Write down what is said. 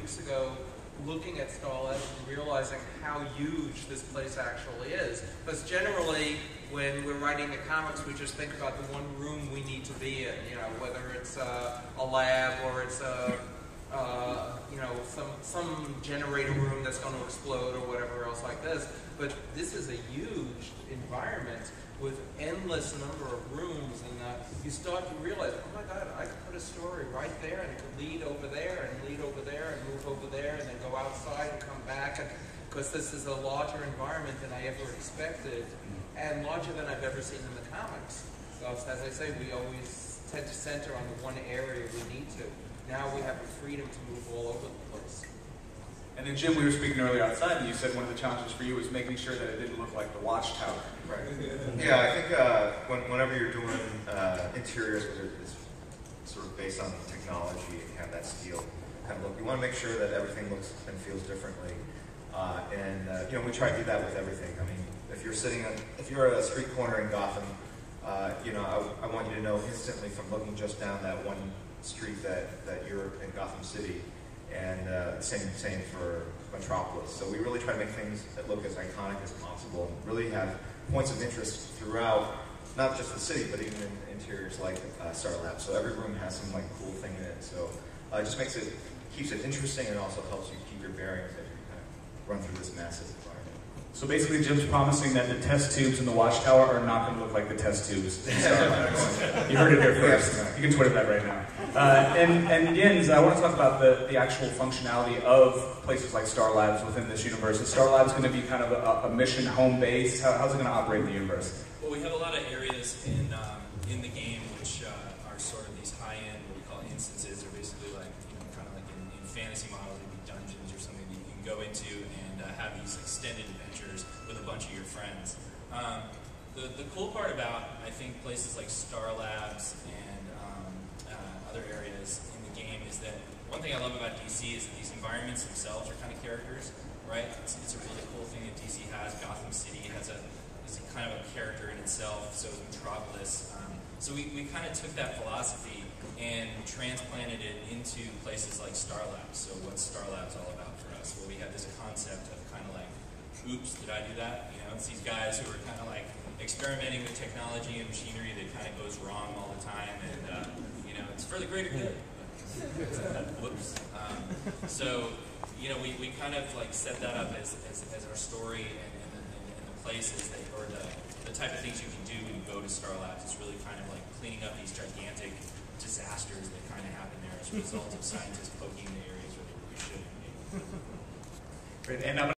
weeks ago looking at Starlight and realizing how huge this place actually is. Because generally, when we're writing the comics, we just think about the one room we need to be in, you know, whether it's a lab or it's you know, some generator room that's going to explode or whatever else like this. But this is a huge environment with endless number of rooms, and you start to realize, oh my God, I could put a story right there, and it could lead over there, and lead over there, and move over there, and then go outside and come back, because this is a larger environment than I ever expected, and larger than I've ever seen in the comics. So as I say, we always tend to center on the one area we need to. Now we have the freedom to move all over the place. And then Jim, we were speaking earlier outside, and you said one of the challenges for you was making sure that it didn't look like the Watchtower. Right. Yeah, I think whenever you're doing interiors, whether it's sort of based on technology and have that steel kind of look, you want to make sure that everything looks and feels differently. You know, we try to do that with everything. I mean, if you're at a street corner in Gotham, you know, I want you to know instantly from looking just down that one street that you're in Gotham City. And same for Metropolis. So we really try to make things that look as iconic as possible and really have points of interest throughout, not just the city, but even in interiors like Star Lab. So every room has some like cool thing in it. So it just keeps it interesting, and also helps you keep your bearings as you kind of run through this massive environment. So basically, Jim's promising that the test tubes in the Watchtower are not going to look like the test tubes in Star Labs. You heard it here first. You can Twitter that right now. And Jens, I want to talk about the actual functionality of places like Star Labs within this universe. Is Star Labs going to be kind of a mission home base? How's it going to operate in the universe? Well, we have a lot of areas in the game which are sort of these high-end, what we call instances, or basically like, you know, kind of like in fantasy models, it'd be dungeons or something that you can go into and have these extended adventures with a bunch of your friends. The cool part about, I think, places like Star Labs and other areas in the game is that one thing I love about DC is that these environments themselves are kind of characters, right? It's a really cool thing that DC has. Gotham City is a kind of a character in itself, so is Metropolis. So we kind of took that philosophy and transplanted it into places like Star Labs. So what's Star Labs all about for us? Well, we had this concept of kind of like, oops, did I do that? You know, it's these guys who are kind of like experimenting with technology and machinery that kind of goes wrong all the time, and you know, it's for the greater good. Whoops. So, you know, we kind of like set that up as our story, and the places that, or the type of things you can do when you go to Star Labs. It's really kind of like cleaning up these gigantic disasters that kind of happen there as a result of scientists poking in the areas where they shouldn't be. Great. And